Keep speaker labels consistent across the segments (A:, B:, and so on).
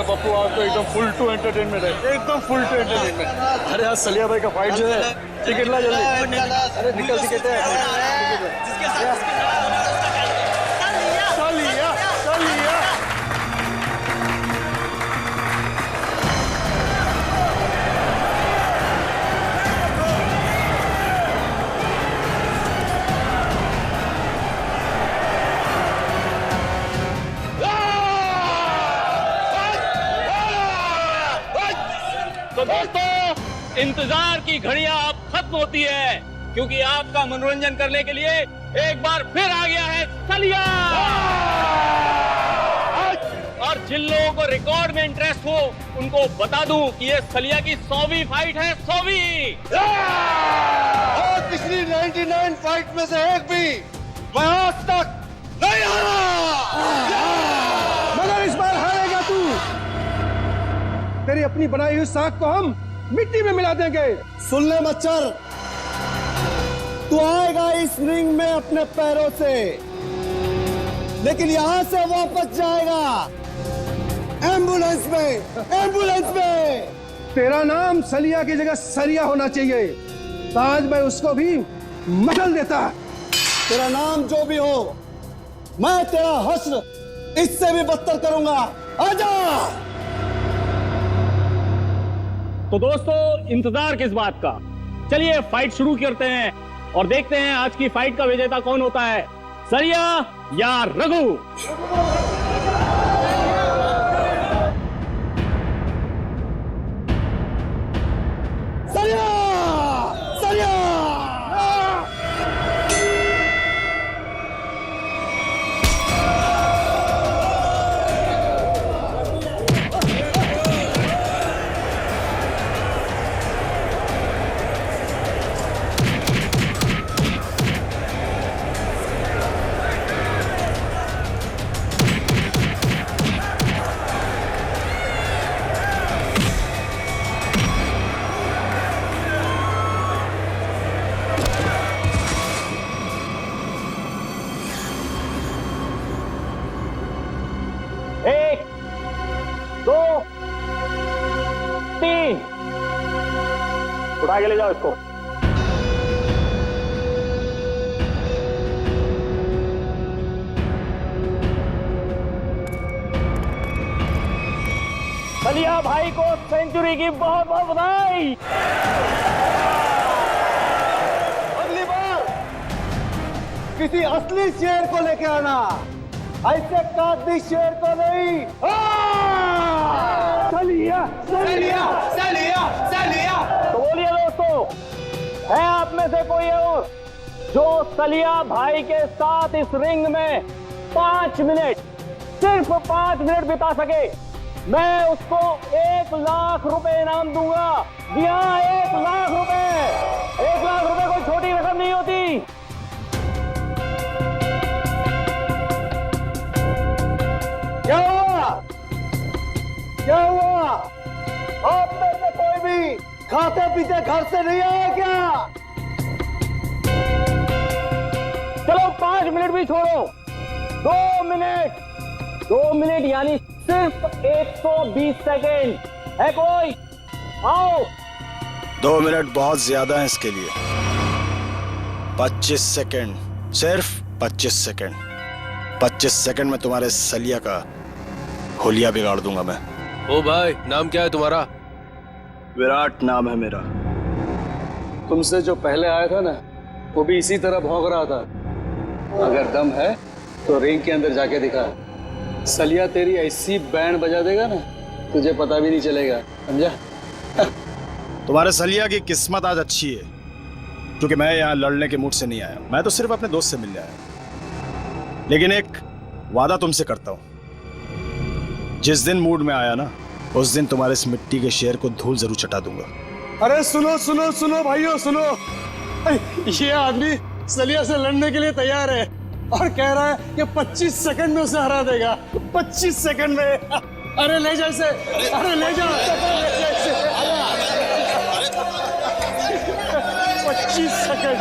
A: यार पप्पू आज तो एकदम फुल टू एंटरटेनमेंट है, एकदम फुल टू एंटरटेनमेंट। अरे आज सलिया भाई का फाइट जो है, टिकट ला जल्दी। अरे निकल टिकट है। सलिया सलिया
B: तो दोस्तों इंतजार की घड़ियां अब खत्म होती है, क्योंकि आपका मनोरंजन करने के लिए एक बार फिर आ गया है सलिया। और जिन लोगों को रिकॉर्ड में इंटरेस्ट हो उनको बता दूं कि ये सलिया की 100वीं फाइट है, 100वीं।
A: और पिछली 99 फाइट में से एक भी मैं आज तक नहीं हारा, मगर इस बार हारेगा तू। तेरी अपनी बनाई हुई साख को हम मिट्टी में मिला देंगे।
C: सुन ले मच्छर, तू आएगा इस रिंग में अपने पैरों से, लेकिन यहां से वापस जाएगा एम्बुलेंस में, एम्बुलेंस में।
A: तेरा नाम सलिया की जगह सरिया होना चाहिए, ताज मैं उसको भी मचल देता।
C: तेरा नाम जो भी हो, मैं तेरा हश्र इससे भी बदतर करूंगा। आजा।
B: तो दोस्तों इंतजार किस बात का, चलिए फाइट शुरू करते हैं और देखते हैं आज की फाइट का विजेता कौन होता है, सलिया या रघु।
C: सलिया, सलिया।
B: एक, दो, तीन, उठा के ले जाओ इसको। सलिया भाई को सेंचुरी की बहुत बहुत बधाई।
C: अगली बार किसी असली शेर को लेके आना, ऐसे कादी शेर को नहीं।
A: सलिया
C: सलिया, सलिया, सलिया।
B: तो बोलिए दोस्तों, है आप में से कोई और जो सलिया भाई के साथ इस रिंग में 5 मिनट, सिर्फ 5 मिनट बिता सके? मैं उसको 1 लाख रुपए इनाम दूंगा। जी हाँ, 1 लाख रुपए। 1 लाख रुपए कोई छोटी रकम नहीं होती।
C: क्या हुआ? क्या हुआ? आप में से कोई भी खाते पीते घर से नहीं आया क्या?
B: चलो 5 मिनट भी छोड़ो, 2 मिनट। 2 मिनट यानी सिर्फ 120 सेकेंड। है कोई? आओ।
D: 2 मिनट बहुत ज्यादा है इसके लिए। 25 सेकेंड, सिर्फ 25 सेकेंड। 25 सेकेंड में तुम्हारे सलिया का होलिया बिगाड़ दूंगा मैं।
E: ओ भाई, नाम क्या है तुम्हारा?
D: विराट नाम है मेरा।
A: तुमसे जो पहले आया था ना, वो भी इसी तरह भौंक रहा था। अगर दम है तो रिंग के अंदर जाके दिखा। सलिया तेरी ऐसी बैंड बजा देगा ना, तुझे पता भी नहीं चलेगा, समझा?
D: तुम्हारे सलिया की किस्मत आज अच्छी है, क्योंकि मैं यहाँ लड़ने के मूड से नहीं आया। मैं तो सिर्फ अपने दोस्त से मिलने आया। लेकिन एक वादा तुमसे करता हूँ, जिस दिन मूड में आया ना, उस दिन तुम्हारे इस मिट्टी के शेर को धूल जरूर चटा दूंगा।
A: अरे सुनो सुनो सुनो भाइयों सुनो, ये आदमी सलिया से लड़ने के लिए तैयार है और कह रहा है कि 25 सेकंड में उसे हरा देगा। 25 सेकंड में। अरे ले जा इसे, अरे ले जा, 25 सेकंड।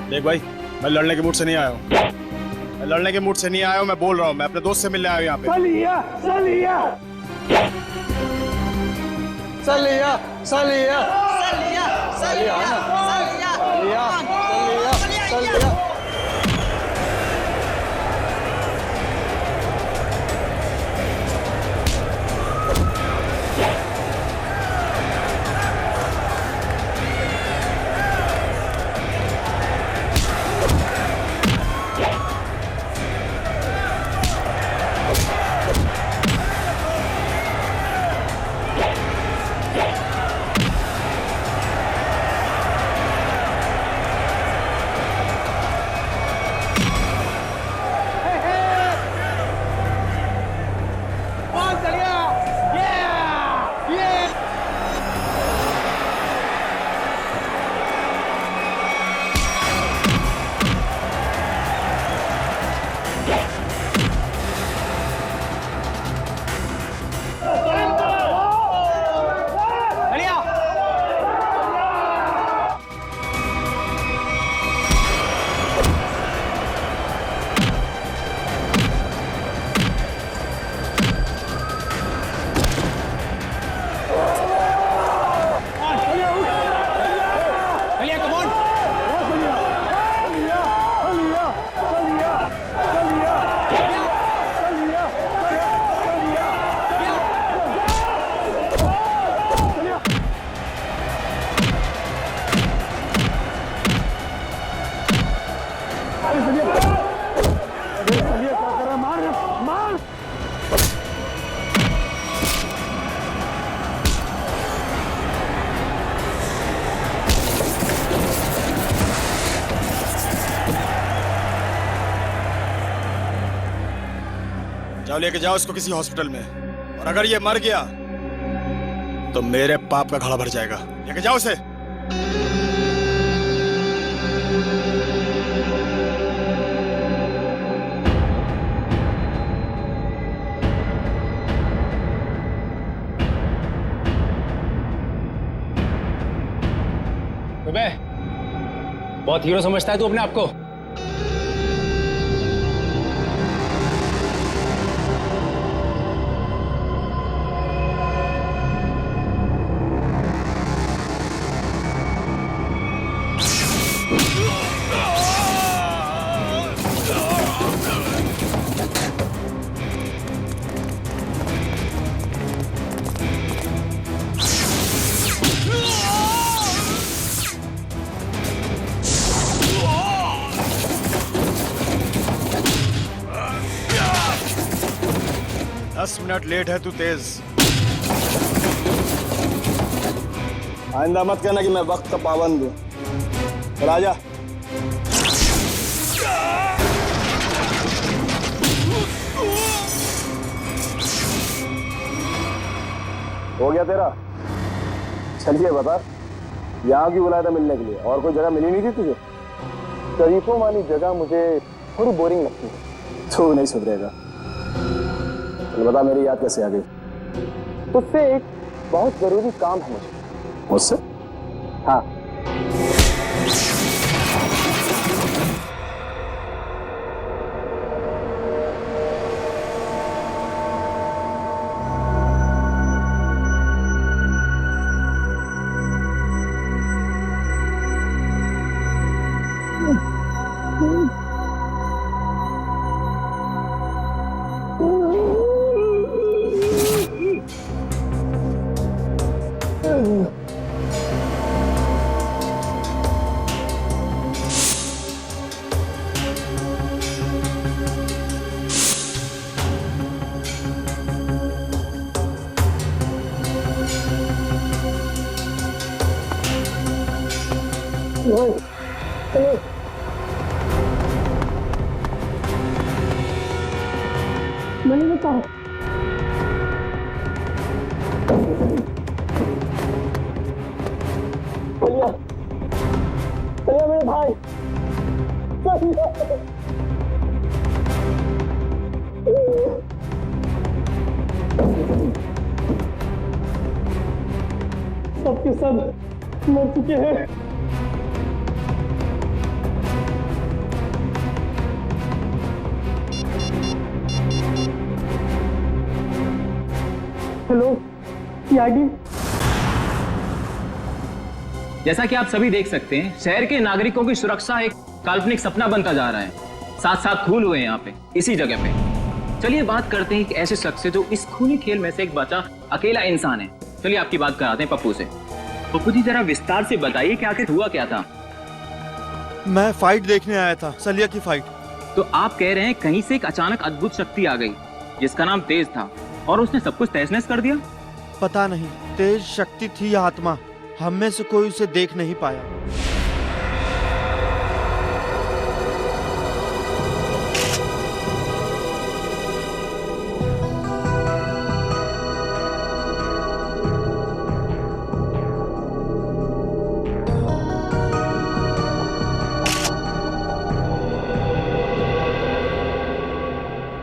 D: देख भाई, मैं लड़ने के मूड से नहीं आया हूँ। मैं लड़ने के मूड से नहीं आया हूँ, मैं बोल रहा हूँ, मैं अपने दोस्त से मिलने आया हूँ यहाँ पे।
A: सलिया सलिया सलिया सलिया सलिया सलिया सलिया।
D: जाओ लेके जाओ इसको किसी हॉस्पिटल में, और अगर ये मर गया तो मेरे पाप का घड़ा भर जाएगा। लेके जाओ उसे।
B: बहुत हीरो समझता है तू अपने आप को।
D: मिनट लेट है तू तेज।
C: आइंदा मत कहना कि मैं वक्त का पाबंद हूँ। राजा हो गया तेरा? चलिए बता, यहाँ क्यों बुलाया था मिलने के लिए? और कोई जगह मिली नहीं थी तुझे? शरीफों वाली जगह मुझे थोड़ी बोरिंग लगती है। तू नहीं सुधरेगा। चल बता, मेरी याद कैसे आ गई? तुझसे एक बहुत जरूरी काम है मुझे। मुझसे? हाँ।
F: मैंने बताओ
C: चलिए चलिए मेरे भाई,
F: सबके सब मर चुके हैं। Hello Yagi.
B: जैसा कि आप सभी देख सकते हैं, शहर के नागरिकों की सुरक्षा एक काल्पनिक सपना बनता जा रहा है। साथ साथ खून हुए यहाँ पे, इसी जगह पे। चलिए बात करते हैं एक ऐसे शख्स से जो इस खूनी खेल में से एक बचा अकेला इंसान है। चलिए आपकी बात कराते हैं पप्पू से। पप्पू जी जरा विस्तार से बताइए कि आखिर हुआ क्या था।
G: मैं फाइट देखने आया था, सलिया की फाइट।
B: तो आप कह रहे हैं कहीं से एक अचानक अद्भुत शक्ति आ गई जिसका नाम तेज था और उसने सब कुछ तहस नहस कर दिया?
G: पता नहीं तेज शक्ति थी या आत्मा, हम में से कोई उसे देख नहीं पाया।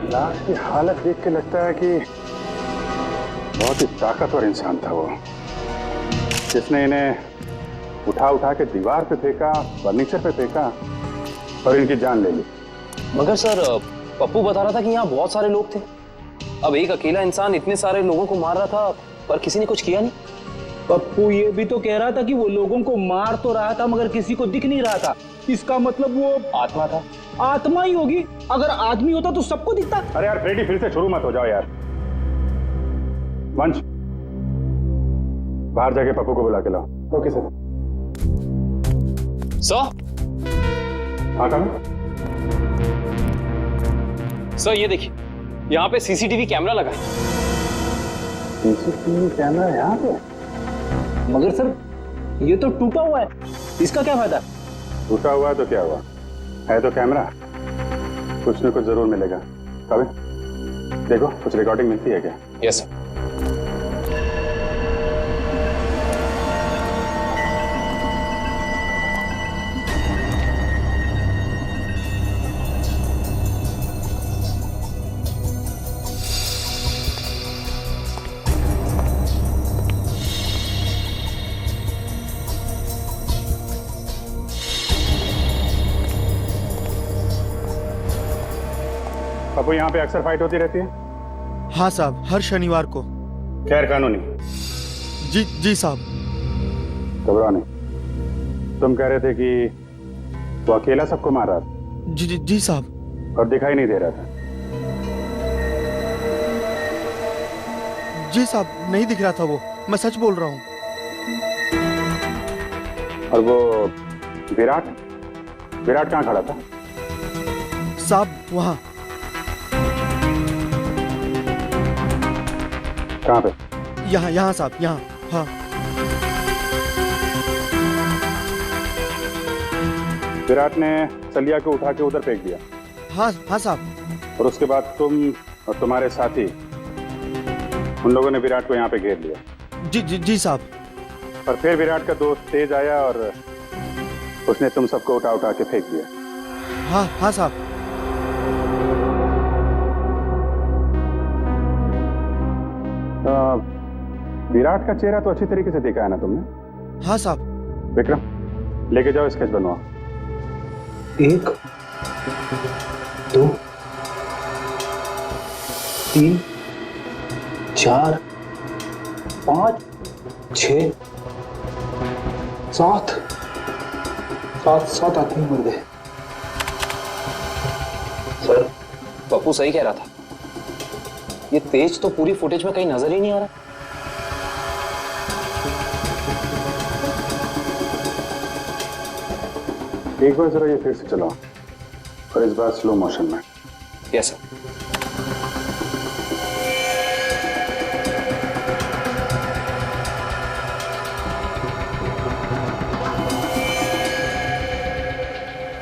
H: लाश की हालत देख के लगता है कि बहुत ही ताकतवर इंसान था वो, जिसने इन्हें उठा उठा के दीवार पे फेंका, फर्नीचर पे फेंका और इनकी जान ले ली।
E: मगर सर, पप्पू बता रहा था कि यहाँ बहुत सारे लोग थे। अब एक अकेला इंसान इतने सारे लोगों को मार रहा था पर किसी ने कुछ किया नहीं।
I: पप्पू ये भी तो कह रहा था कि वो लोगों को मार तो रहा था मगर किसी को दिख नहीं रहा था। इसका मतलब वो
E: आत्मा था।
I: आत्मा ही होगी। अगर आदमी होता तो सबको दिखता।
H: अरे यार फ्रेडी, फिर से शुरू मत हो जाओ यार। वंश, बाहर जाके पप्पू को बुला के लाओ। Okay sir. हाँ कम।
E: सर ये देखिए, यहाँ पे सीसीटीवी कैमरा लगा है।
H: सीसीटीवी कैमरा यहाँ पे?
I: मगर सर ये तो टूटा हुआ है, इसका क्या फायदा?
H: टूटा हुआ है तो क्या हुआ, है तो कैमरा, कुछ न कुछ जरूर मिलेगा। कभी देखो कुछ रिकॉर्डिंग मिलती है क्या?
E: Yes sir.
H: पप्पू, यहाँ पे अक्सर फाइट होती रहती है?
G: हाँ साहब, हर शनिवार को।
H: खैर कानूनी?
G: जी साहब।
H: घबराओ नहीं। तुम कह रहे थे कि वो अकेला सबको मार रहा था?
G: जी साहब। और
H: दिखाई नहीं दे रहा था?
G: जी साहब, नहीं दिख रहा था वो, मैं सच बोल रहा हूँ।
H: और वो विराट कहाँ खड़ा था?
G: साहब वहाँ।
H: कहाँ पे?
G: यहाँ साहब, यहाँ। हाँ।
H: विराट ने सलिया को उठा के उधर फेंक दिया?
G: हाँ साहब।
H: और उसके बाद तुम और तुम्हारे साथी, उन लोगों ने विराट को यहाँ पे घेर लिया?
G: जी साहब।
H: और फिर विराट का दोस्त तेज आया और उसने तुम सबको उठा उठा के फेंक दिया?
G: हाँ साहब।
H: विराट का चेहरा तो अच्छी तरीके से देखा है ना तुमने?
G: हाँ साहब।
H: विक्रम, लेके जाओ, स्केच बनवाओ।
I: 1 2 3 4 5 6 7 आदमी मर गए।
E: सर, पप्पू सही कह रहा था। ये तेज तो पूरी फुटेज में कहीं नजर ही नहीं आ रहा।
H: एक बार जरा ये फिर से चलाओ, और इस बार स्लो मोशन में।
E: Yes sir.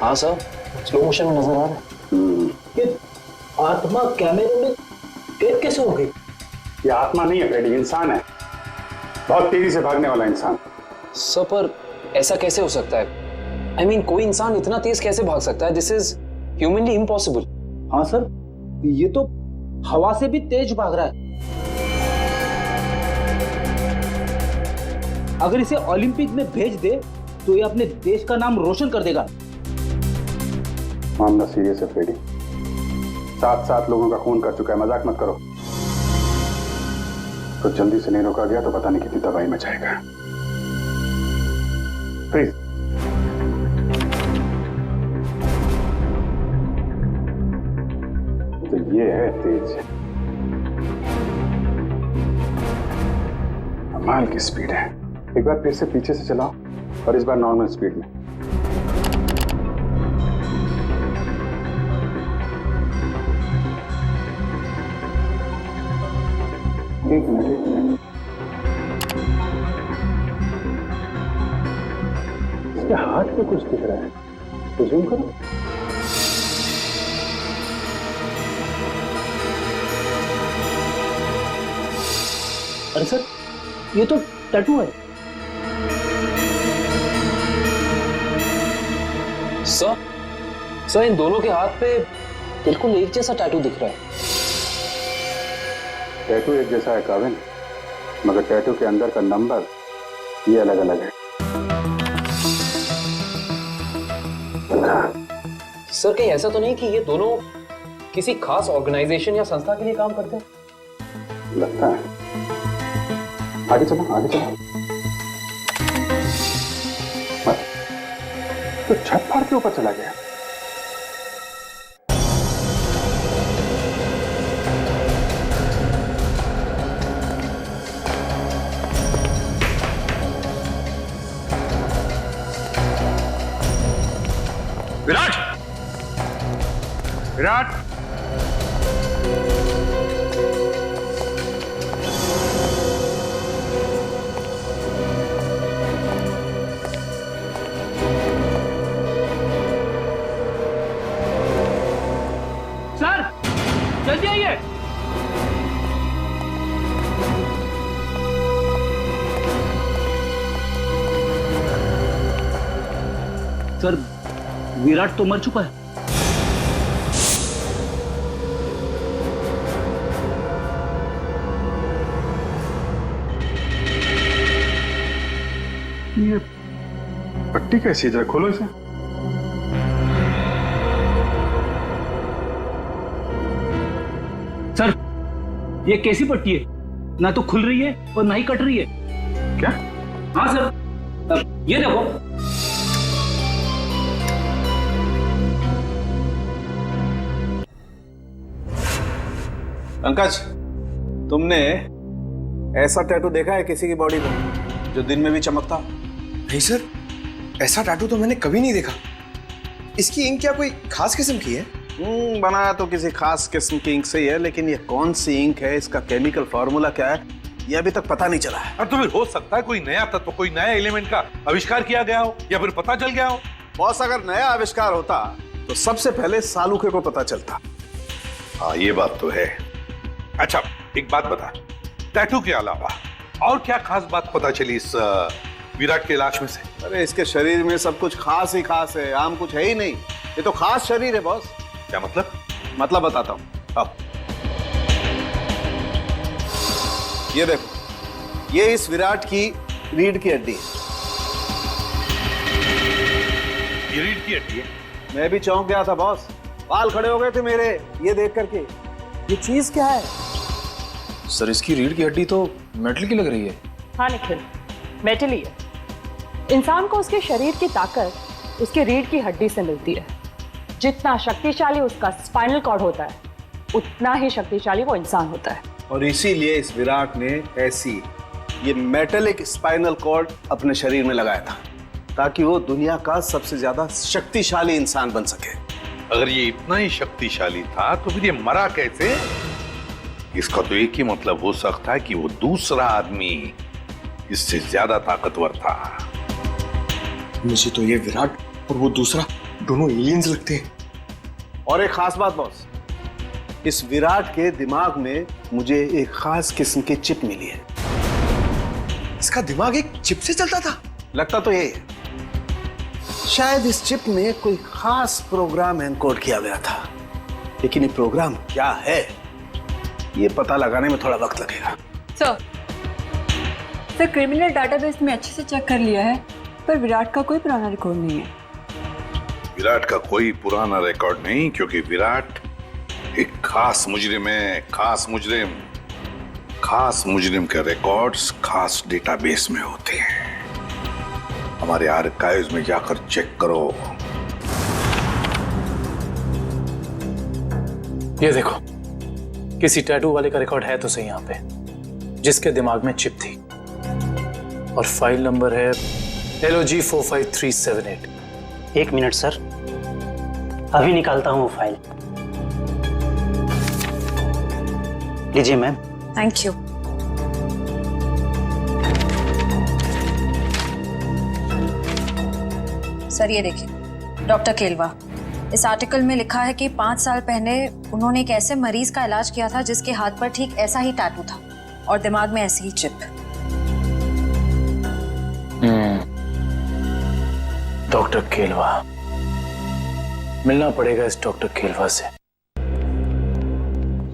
E: हाँ सर, स्लो मोशन में नजर आ रहा है।
I: ये आत्मा कैमरे में कैद कैसे हो गई?
H: ये आत्मा नहीं है फ्रेडी, इंसान है, बहुत तेजी से भागने वाला इंसान।
E: सर पर ऐसा कैसे हो सकता है? I mean, कोई इंसान इतना तेज कैसे भाग सकता है? This is humanly impossible.
I: हाँ सर, ये तो हवा से भी तेज भाग रहा है। अगर इसे ओलंपिक में भेज दे तो ये अपने देश का नाम रोशन कर देगा।
H: मामला सीरियस है फ्रेडी, 7 लोगों का खून कर चुका है, मजाक मत करो। तो जल्दी से नहीं रोका गया तो पता नहीं कितनी तबाही मचाएगा। प्लीज तो ये है तेज, कमाल की स्पीड है। एक बार फिर से पीछे से चलाओ और इस बार नॉर्मल स्पीड में। एक मिनट इसके हाथ पे कुछ दिख रहा है, तो जूम करो।
I: अरे सर, ये तो टैटू है।
E: सर इन दोनों के हाथ पे बिल्कुल एक जैसा टैटू दिख रहा है।
H: टैटू एक जैसा है काविन, मगर टैटू के अंदर का नंबर ये अलग अलग है।
E: सर कहीं ऐसा तो नहीं कि ये दोनों किसी खास ऑर्गेनाइजेशन या संस्था के लिए काम करते हैं?
H: लगता है। आगे चलो, आगे चलो। तो छत फाड़ के ऊपर चला गया।
J: विराट, विराट,
I: सर जल्दी आइए। सर विराट तो मर चुका है।
H: ये पट्टी कैसी है? खोलो इसे।
I: सर ये कैसी पट्टी है? ना तो खुल रही है और ना ही कट रही है।
H: क्या?
I: हाँ सर, ये देखो।
C: पंकज, तुमने ऐसा टैटू देखा है किसी की बॉडी पे जो दिन में भी चमकता?
K: नहीं सर, ऐसा टैटू तो मैंने कभी नहीं देखा। इसकी इंक क्या कोई खास किस्म की है?
C: बनाया तो किसी खास किस्म की इंक से ही है, लेकिन ये कौन सी इंक है, इसका केमिकल फॉर्मूला क्या है, ये अभी तक पता नहीं चला है।
J: और तो फिर हो सकता है कोई नया तत्व, कोई नया एलिमेंट का आविष्कार किया गया हो या फिर पता चल गया हो।
C: बॉस, अगर नया आविष्कार होता तो सबसे पहले सालूके को पता चलता।
J: हाँ ये बात तो है। अच्छा एक बात बता, टैटू के अलावा और क्या खास बात पता चली इस विराट के लाश में से?
C: अरे इसके शरीर में सब कुछ खास ही खास है, आम कुछ है ही नहीं। ये तो खास शरीर है बॉस।
J: क्या मतलब?
C: मतलब बताता हूँ। अब ये देखो, ये इस विराट की रीढ़ की हड्डी है।
J: ये रीढ़ की हड्डी है?
C: मैं भी चौंक गया था बॉस, बाल खड़े हो गए थे मेरे ये देख करके। ये चीज क्या है?
K: सर इसकी रीढ़ की हड्डी तो मेटल की लग रही है।
L: हाँ निखिल, मेटल ही है। इंसान को उसके शरीर की ताकत उसके रीढ़ की हड्डी से मिलती है। जितना शक्तिशाली उसका स्पाइनल कॉर्ड होता है, उतना ही शक्तिशाली वो इंसान होता है।
C: और इसीलिए इस विराट ने ऐसी ये मेटेलिक स्पाइनल कॉर्ड अपने शरीर में लगाया था, ताकि वो दुनिया का सबसे ज्यादा शक्तिशाली इंसान बन सके।
J: अगर ये इतना ही शक्तिशाली था तो फिर ये मरा कैसे? इसका तो एक ही मतलब हो सकता है कि वो दूसरा आदमी इससे ज्यादा ताकतवर था।
K: मुझे तो ये विराट और वो दूसरा दोनों एलियंस लगते हैं।
C: और एक खास बात बॉस, इस विराट के दिमाग में मुझे एक खास किस्म की चिप मिली है।
K: इसका दिमाग एक चिप से चलता था?
C: लगता तो यही है। शायद इस चिप में कोई खास प्रोग्राम एनकोड किया गया था, लेकिन ये प्रोग्राम क्या है ये पता लगाने में थोड़ा वक्त लगेगा।
M: सर क्रिमिनल डाटाबेस में अच्छे से चेक कर लिया है, पर विराट का कोई पुराना रिकॉर्ड नहीं है।
J: विराट का कोई पुराना रिकॉर्ड नहीं, क्योंकि विराट एक खास मुजरिम है। खास मुजरिम, खास मुजरिम के रिकॉर्ड्स खास डेटाबेस में होते हैं। हमारे आर्काइव्स में जाकर चेक करो।
N: ये देखो, किसी टैटू वाले का रिकॉर्ड है तो सही यहाँ पे, जिसके दिमाग में चिप थी, और फाइल नंबर है LOG 45378।
O: 1 मिनट सर, अभी निकालता हूँ वो फाइल। लीजिए मैम।
M: Thank you. सर ये देखिए, डॉक्टर केलवा, इस आर्टिकल में लिखा है कि 5 साल पहले उन्होंने एक ऐसे मरीज का इलाज किया था जिसके हाथ पर ठीक ऐसा ही टैटू था और दिमाग में ऐसी ही चिप।
N: डॉक्टर केलवा, मिलना पड़ेगा इस डॉक्टर केलवा से।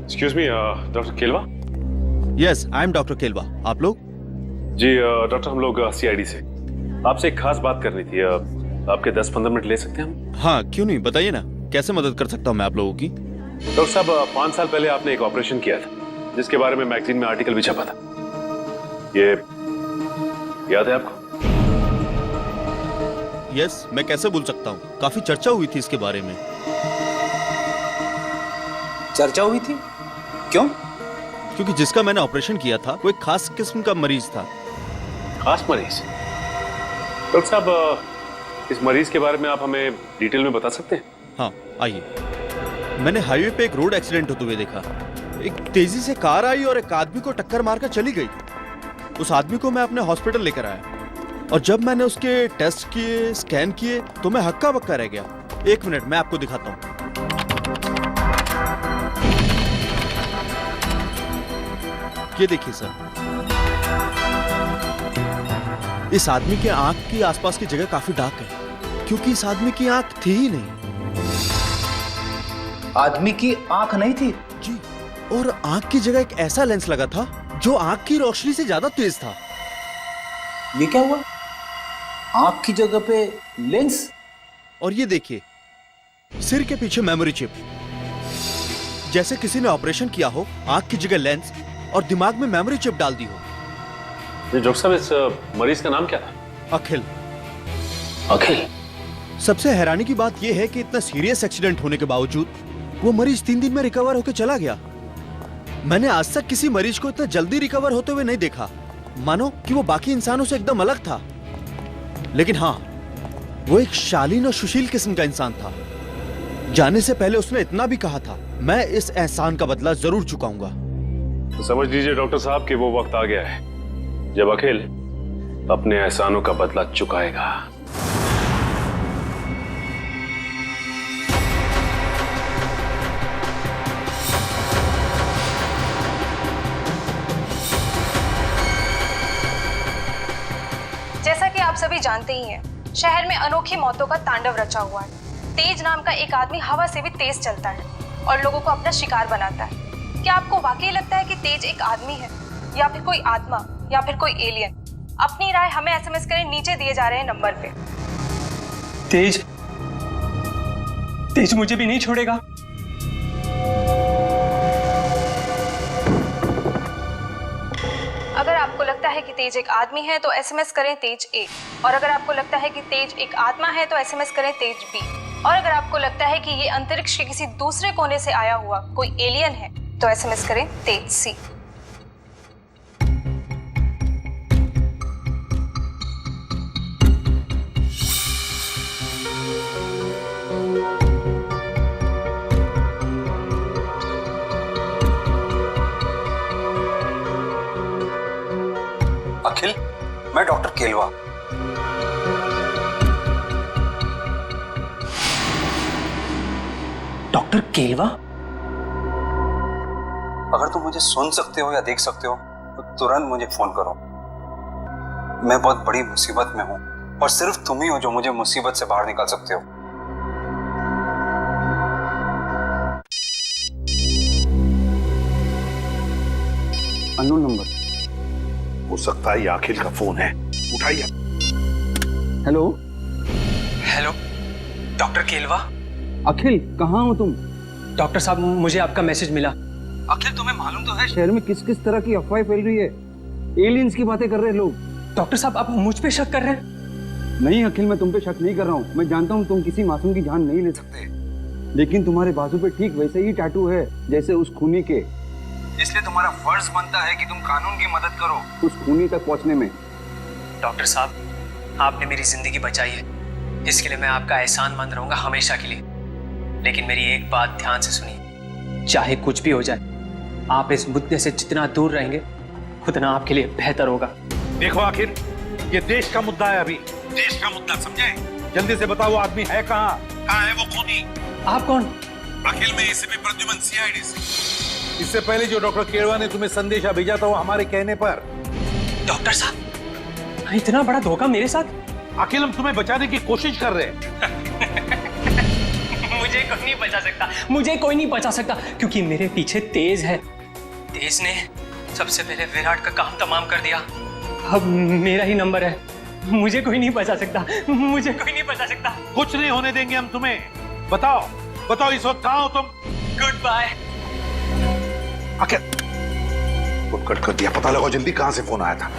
P: Excuse me, doctor Kelwa.
G: Yes, I am doctor Kelwa. आप लोग?
P: जी डॉक्टर, हम लोग CID से आपसे एक खास बात करनी थी। आपके 10-15 मिनट ले सकते हैं हम?
G: हाँ, क्यों नहीं, बताइए ना, कैसे मदद कर सकता हूँ मैं आप लोगों की?
P: डॉक्टर साहब, 5 साल पहले आपने एक ऑपरेशन किया था जिसके बारे में मैगजीन में आर्टिकल भी छपा था। ये याद है आपको?
G: यस, मैं कैसे भूल सकता हूँ, काफी चर्चा हुई थी इसके बारे में।
E: चर्चा हुई थी? क्यों?
G: क्योंकि जिसका मैंने ऑपरेशन किया था वो एक खास किस्म का मरीज था।
P: खास मरीज? डॉक्टर साहब, इस मरीज के बारे में आप हमें डिटेल में बता सकते हैं?
G: हाँ, आइए। मैंने हाईवे पे एक रोड एक्सीडेंट होते हुए देखा। एक तेजी से कार आई और एक आदमी को टक्कर मारकर चली गई। उस आदमी को मैं अपने हॉस्पिटल लेकर आया और जब मैंने उसके टेस्ट किए, स्कैन किए, तो मैं हक्का बक्का रह गया। 1 मिनट, मैं आपको दिखाता हूँ। ये देखिए सर, इस आदमी के आंख की आसपास की जगह काफी डार्क है, क्योंकि इस आदमी की आंख थी ही नहीं।
E: आदमी की आंख नहीं थी?
G: जी, और आंख की जगह एक ऐसा लेंस लगा था जो आंख की रोशनी से ज्यादा तेज था।
E: ये क्या हुआ? आंख की जगह पे लेंस?
G: और ये देखिए, सिर के पीछे मेमोरी चिप, जैसे किसी ने ऑपरेशन किया हो, आंख की जगह लेंस और दिमाग में मेमोरी चिप डाल दी हो।
P: डॉक्टर साहब, इस मरीज का नाम क्या था?
G: अखिल।
E: अखिल?
G: सबसे हैरानी की बात यह है कि इतना सीरियस एक्सीडेंट होने के बावजूद वो मरीज 3 दिन में रिकवर होकर चला गया। मैंने आज तक किसी मरीज को इतना जल्दी रिकवर होते हुए नहीं देखा, मानो कि वो बाकी इंसानों से एकदम अलग था। लेकिन हाँ, वो एक शालीन और सुशील किस्म का इंसान था। जाने से पहले उसने इतना भी कहा था, मैं इस एहसान का बदला जरूर चुकाऊंगा।
P: तो समझ लीजिए डॉक्टर साहब कि वो वक्त आ गया है जब अखिल अपने एहसानों का बदला चुकाएगा।
Q: जैसा कि आप सभी जानते ही हैं, शहर में अनोखी मौतों का तांडव रचा हुआ है। तेज नाम का एक आदमी हवा से भी तेज चलता है और लोगों को अपना शिकार बनाता है। क्या आपको वाकई लगता है कि तेज एक आदमी है, या फिर कोई आत्मा, या फिर कोई एलियन? अपनी राय हमें SMS करें नीचे दिए जा रहे नंबर पे।
I: तेज मुझे भी नहीं छोड़ेगा।
Q: अगर आपको लगता है कि तेज एक आदमी है तो SMS करें तेज A, और अगर आपको लगता है कि तेज एक आत्मा है तो SMS करें तेज B, और अगर आपको लगता है कि ये अंतरिक्ष के किसी दूसरे कोने से आया हुआ कोई एलियन है तो SMS करें तेज C।
E: अखिल, मैं डॉक्टर केलवा। डॉक्टर केलवा? अगर तुम मुझे सुन सकते हो या देख सकते हो तो तुरंत मुझे फोन करो। मैं बहुत बड़ी मुसीबत में हूं और सिर्फ तुम ही हो जो मुझे मुसीबत से बाहर निकाल सकते हो।
H: Unknown number. हो सकता है ये अखिल का फोन है, उठाइए।
I: Hello.
O: Hello, doctor Kelwa?
I: Akhil, कहाँ हो तुम?
O: डॉक्टर साहब, मुझे आपका मैसेज मिला।
E: अखिल तुम्हें मालूम तो है
I: शहर में किस किस तरह की अफवाहें फैल रही है। एलियंस की बातें कर रहे हैं लोग।
O: डॉक्टर साहब आप मुझ पे शक कर रहे हैं?
I: नहीं अखिल, मैं तुम पे शक नहीं कर रहा हूँ। मैं जानता हूँ तुम किसी मासूम की जान नहीं ले सकते, लेकिन तुम्हारे बाजू पे ठीक वैसे ही टैटू है जैसे उस खूनी के।
E: इसलिए तुम्हारा फर्ज बनता है कि तुम कानून की मदद करो
I: उस खूनी तक पहुँचने में।
O: डॉक्टर साहब आपने मेरी जिंदगी बचाई है, इसके लिए मैं आपका एहसानमंद रहूंगा हमेशा के लिए। लेकिन मेरी एक बात ध्यान से सुनिए, चाहे कुछ भी हो जाए, आप इस मुद्दे से जितना दूर रहेंगे उतना आपके लिए बेहतर होगा।
J: देखो आखिर ये देश का मुद्दा है, अभी देश का मुद्दा, समझे? जल्दी से बताओ वो आदमी है कहाँ है वो खूनी?
O: आप कौन?
J: अखिल में एसीपी प्रद्युमन, सीआईडी से। इससे पहले जो डॉक्टर केरवा ने तुम्हें संदेशा भेजा था वो हमारे कहने पर।
O: डॉक्टर साहब इतना बड़ा धोखा मेरे साथ?
J: अखिल हम तुम्हें बचाने की कोशिश कर रहे हैं।
O: मुझे कोई नहीं बचा सकता, मुझे कोई नहीं बचा सकता, क्योंकि मेरे पीछे तेज है। तेज ने सबसे पहले विराट का काम तमाम कर दिया। अब मेरा ही नंबर है। मुझे कोई नहीं बचा सकता, मुझे कोई नहीं बचा सकता।
J: कुछ नहीं होने देंगे हम तुम्हें। बताओ बताओ इस वक्त कहाँ हो तुम?
O: Good bye.
J: Akhil phone cut कर दिया, पता लगाओ जल्दी कहाँ से फोन आया था।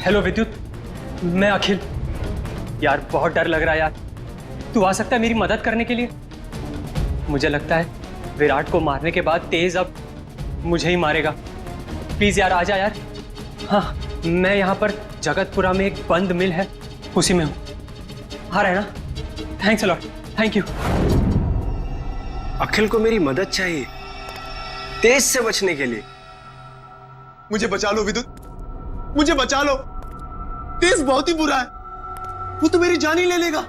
O: हेलो विद्युत, मैं अखिल। यार बहुत डर लग रहा है यार, तू आ सकता है मेरी मदद करने के लिए? मुझे लगता है विराट को मारने के बाद तेज अब मुझे ही मारेगा। प्लीज यार आ जा यार। हाँ मैं यहाँ पर जगतपुरा में एक बंद मिल है उसी में हूँ। आ रहा है ना? Thanks a lot, thank you.
K: Akhil को मेरी मदद चाहिए तेज से बचने के लिए। मुझे बचा लो विद्युत, मुझे बचा लो। तेज बहुत ही बुरा है, वो तो मेरी जान ही ले लेगा।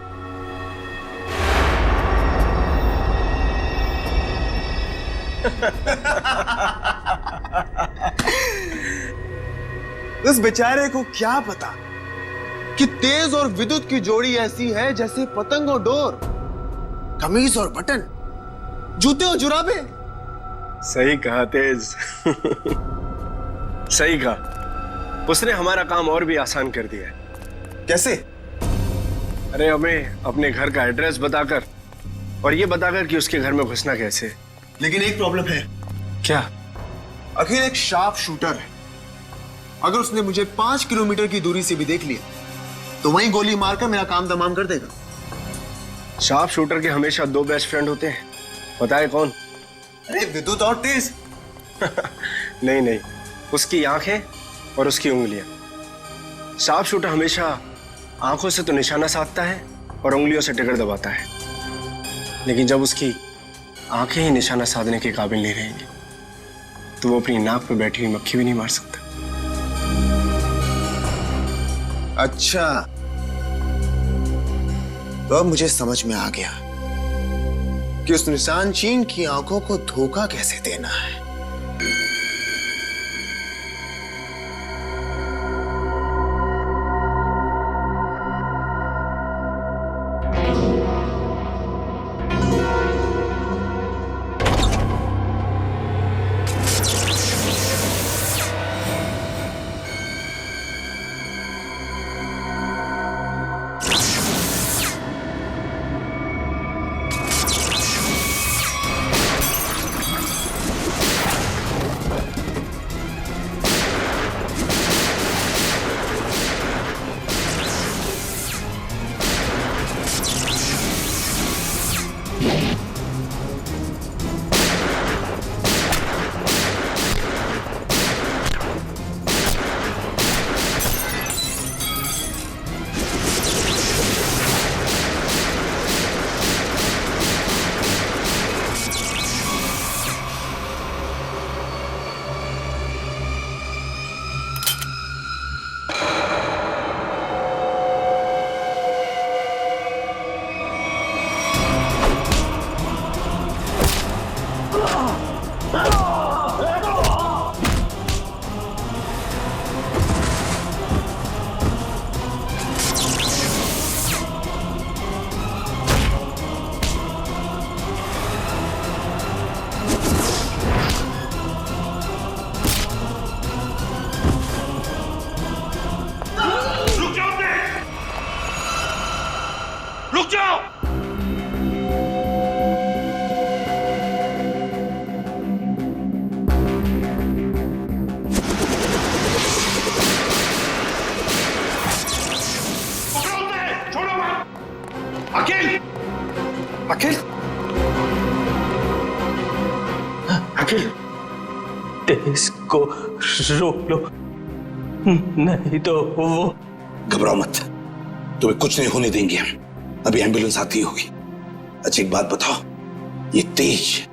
K: उस बेचारे को क्या पता कि तेज और विद्युत की जोड़ी ऐसी है जैसे पतंग और डोर, कमीज और बटन, जूते और जुराबे। सही कहा तेज। सही कहा, उसने हमारा काम और भी आसान कर दिया है। कैसे? अरे हमें अपने घर का एड्रेस बताकर और ये बताकर कि उसके घर में घुसना कैसे। लेकिन एक प्रॉब्लम है। क्या? अखिल एक शार्प शूटर है। अगर उसने मुझे 5 किलोमीटर की दूरी से भी देख लिया तो वहीं गोली मारकर मेरा काम तमाम कर देगा। शार्प शूटर के हमेशा 2 बेस्ट फ्रेंड होते हैं, पता है कौन? अरे विद्युत और तेज। नहीं नहीं, उसकी आंखें और उसकी उंगलियां। शार्प शूटर हमेशा आंखों से तो निशाना साधता है और उंगलियों से ट्रिगर दबाता है, लेकिन जब उसकी आंखें ही निशाना साधने के काबिल नहीं रहेंगी तो वो अपनी नाक पे बैठी हुई मक्खी भी नहीं मार सकता। अच्छा, तो अब मुझे समझ में आ गया कि उस निशान चीन की आंखों को धोखा कैसे देना है।
O: को रोक लो, नहीं तो वो।
J: घबराओ मत, तुम्हें कुछ नहीं होने देंगे हम। अभी एम्बुलेंस आती होगी। अच्छा एक बात बताओ, ये तेज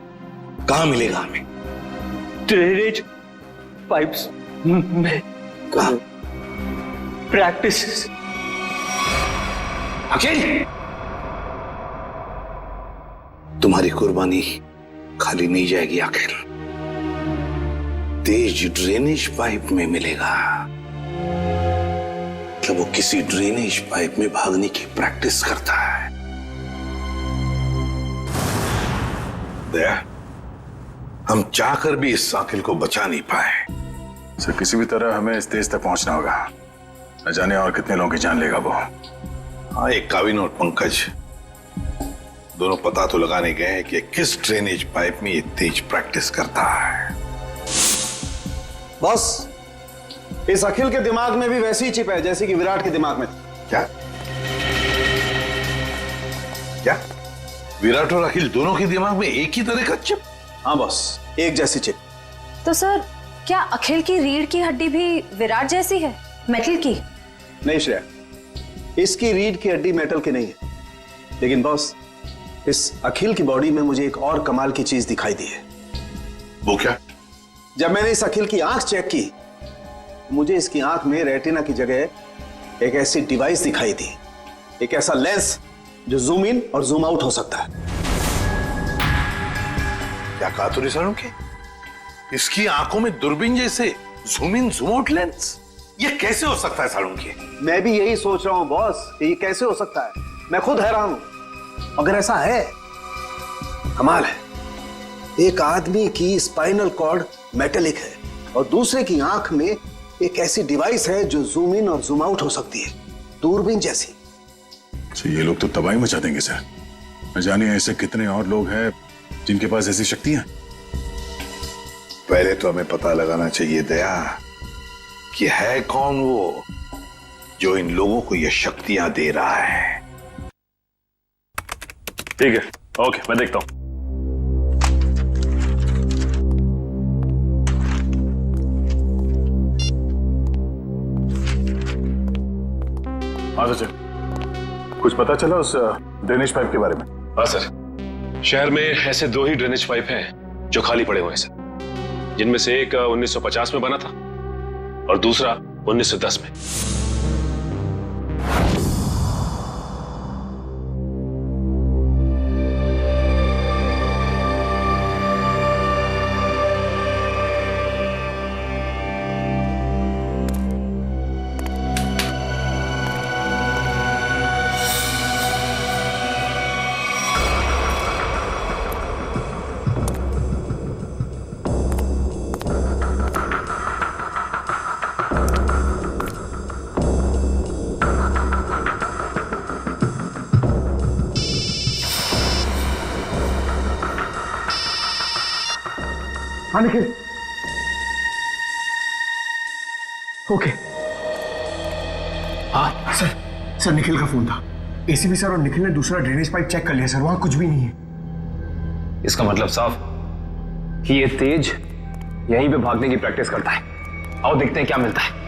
J: कहाँ मिलेगा हमें?
O: ड्रेनेज पाइप्स में।
J: कहाँ?
O: प्रैक्टिस।
J: अखिल, तुम्हारी कुर्बानी खाली नहीं जाएगी अखिल। तेज ड्रेनेज पाइप में मिलेगा। मतलब वो किसी ड्रेनेज पाइप में भागने की प्रैक्टिस करता है। दया, हम चाहकर भी इस अखिल को बचा नहीं पाए।
H: सर किसी भी तरह हमें इस तेज तक पहुंचना होगा। न जाने और कितने लोगों की जान लेगा वो।
J: हाँ, एक काविन और पंकज दोनों पता तो लगाने गए हैं कि किस ड्रेनेज पाइप में ये तेज प्रैक्टिस करता है।
C: बॉस, इस अखिल के दिमाग में भी वैसी ही चिप है जैसी कि विराट के दिमाग में।
J: क्या क्या विराट और अखिल दोनों के दिमाग में एक ही तरह का चिप?
C: हाँ बॉस, एक जैसी चिप।
M: तो सर, क्या अखिल की रीढ़ की हड्डी भी विराट जैसी है, मेटल की?
C: नहीं श्रेया, इसकी रीढ़ की हड्डी मेटल की नहीं है। लेकिन बॉस, इस अखिल की बॉडी में मुझे एक और कमाल की चीज दिखाई दी है।
J: वो क्या?
C: जब मैंने इस अखिल की आंख चेक की, मुझे इसकी आंख में रेटिना की जगह एक ऐसी डिवाइस दिखाई दी, एक ऐसा लेंस जो जूम इन और जूम आउट हो सकता है।
J: क्या कहा तूने सारों के? इसकी आंखों में दूरबीन जैसे zoom in zoom out lens? ये कैसे हो सकता है सारों के?
C: मैं भी यही सोच रहा हूं बॉस, ये कैसे हो सकता है। मैं खुद हैरान हूं। अगर ऐसा है, कमाल है। एक आदमी की स्पाइनल कॉर्ड मेटेलिक है और दूसरे की आंख में एक ऐसी डिवाइस है जो जूम इन और जूम आउट हो सकती है, दूरबीन जैसी।
H: तो ये लोग तो तबाही मचा देंगे सर। न जाने ऐसे कितने और लोग हैं जिनके पास ऐसी शक्तियां।
J: पहले तो हमें पता लगाना चाहिए दया कि है कौन वो जो इन लोगों को ये शक्तियां दे रहा है।
P: ठीक है, ओके, मैं देखता हूं। हाँ सर, कुछ पता चला उस ड्रेनेज पाइप के बारे में?
R: हाँ सर, शहर में ऐसे 2 ही ड्रेनेज पाइप हैं जो खाली पड़े हुए हैं सर, जिनमें से एक 1950 में बना था और दूसरा 1910 में।
F: हाँ निखिल, ओके। हाँ सर, निखिल का फोन था। एसीपी सर और निखिल ने दूसरा ड्रेनेज पाइप चेक कर लिया सर, वहां कुछ भी नहीं है।
R: इसका मतलब साफ कि ये तेज यहीं पे भागने की प्रैक्टिस करता है। आओ देखते हैं क्या मिलता है।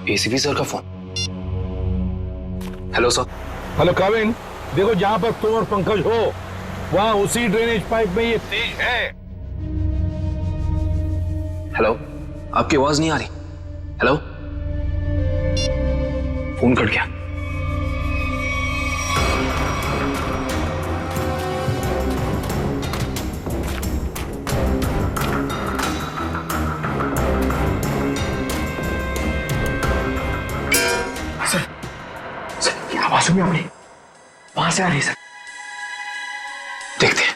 R: एसीपी सर का फोन। हेलो सर,
J: हेलो काविन, देखो जहां पर तुम और पंकज हो वहां उसी ड्रेनेज पाइप में ये तेज है।
E: हेलो, आपकी आवाज नहीं आ रही। हेलो, फोन कट गया।
F: आवाज सुनी आपने? वहां से आ रही है सर।
E: देखते हैं।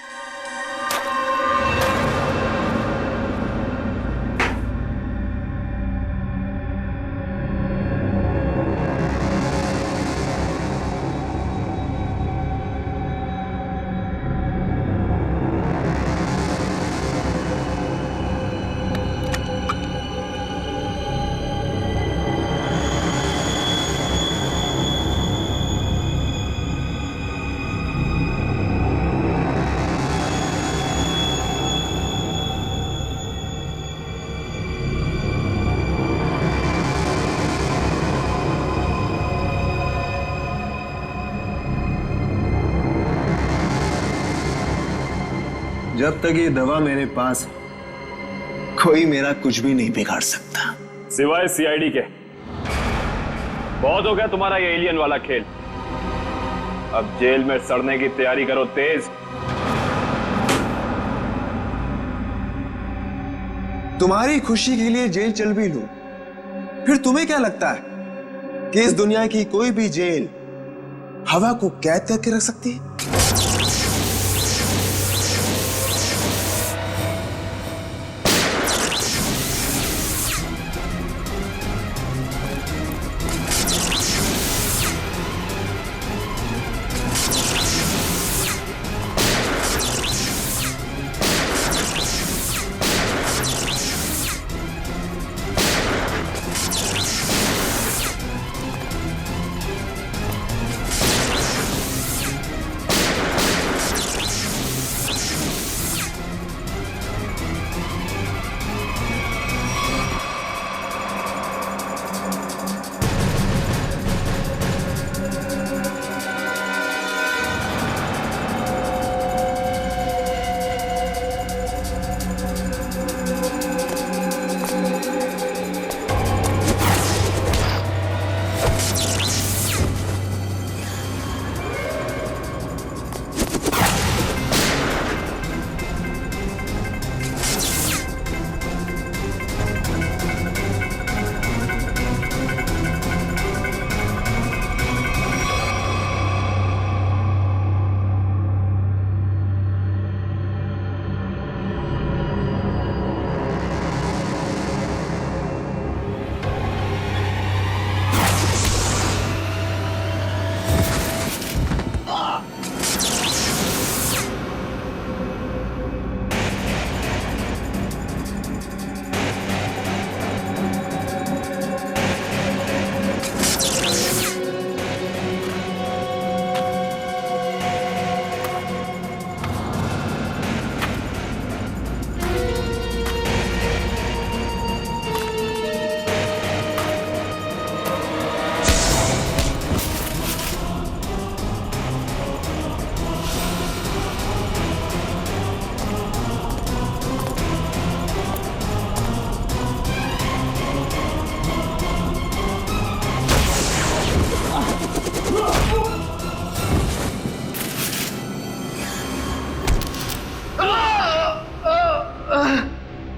C: जब तक ये दवा मेरे पास है, कोई मेरा कुछ भी नहीं बिगाड़ सकता,
R: सिवाय सीआईडी के। बहुत हो गया तुम्हारा ये एलियन वाला खेल। अब जेल में सड़ने की तैयारी करो तेज।
C: तुम्हारी खुशी के लिए जेल चल भी लूं, फिर तुम्हें क्या लगता है कि इस दुनिया की कोई भी जेल हवा को कैद करके रख सकती है?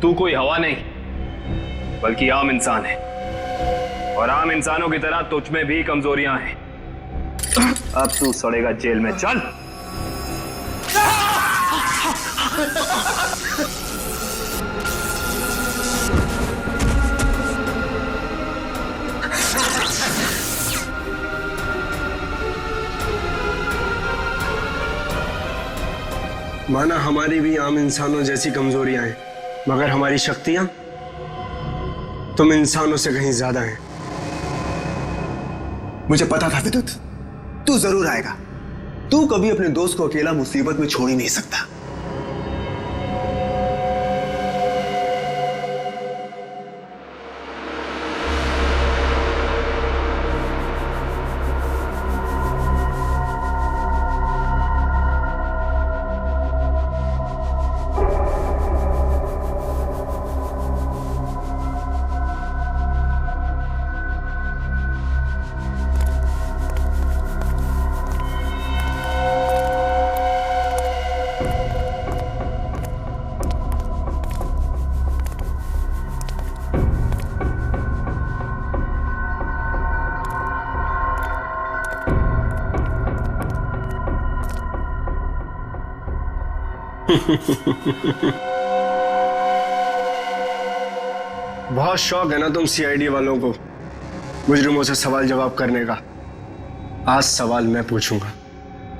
R: तू कोई हवा नहीं बल्कि आम इंसान है, और आम इंसानों की तरह तुझ में भी कमजोरियां हैं। अब तू सड़ेगा जेल में। चल।
K: माना हमारी भी आम इंसानों जैसी कमजोरियां हैं, मगर हमारी शक्तियां तुम इंसानों से कहीं ज्यादा हैं।
C: मुझे पता था विद्युत, तू जरूर आएगा। तू कभी अपने दोस्त को अकेला मुसीबत में छोड़ ही नहीं सकता।
K: बहुत शौक है ना तुम सीआईडी वालों को मुजरिमों से सवाल जवाब करने का। आज सवाल मैं पूछूंगा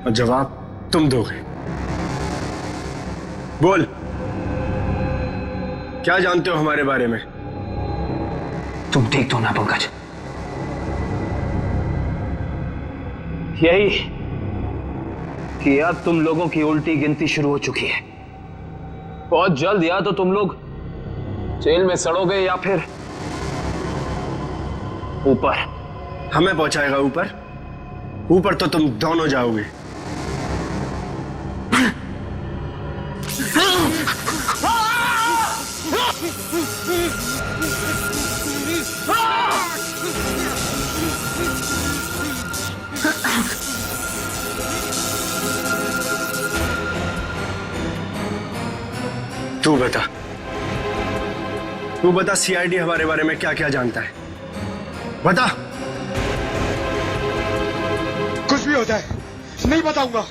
K: और जवाब तुम दोगे। बोल, क्या जानते हो हमारे बारे में?
B: तुम ठीक तो ना पंकज? यही कि अब तुम लोगों की उल्टी गिनती शुरू हो चुकी है। बहुत जल्द या तो तुम लोग जेल में सड़ोगे या फिर ऊपर।
K: हमें पहुंचाएगा ऊपर? ऊपर तो तुम दोनों जाओगे। तू बता सीआईडी हमारे बारे में क्या क्या जानता है? बता।
A: कुछ भी हो जाए नहीं बताऊंगा।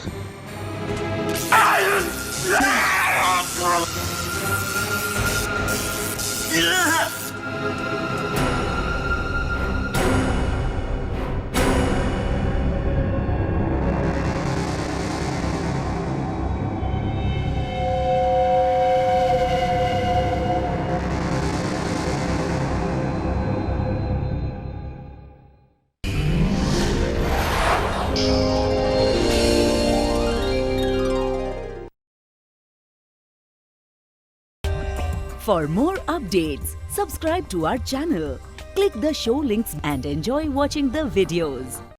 S: For more updates, subscribe to our channel, click the show links and enjoy watching the videos.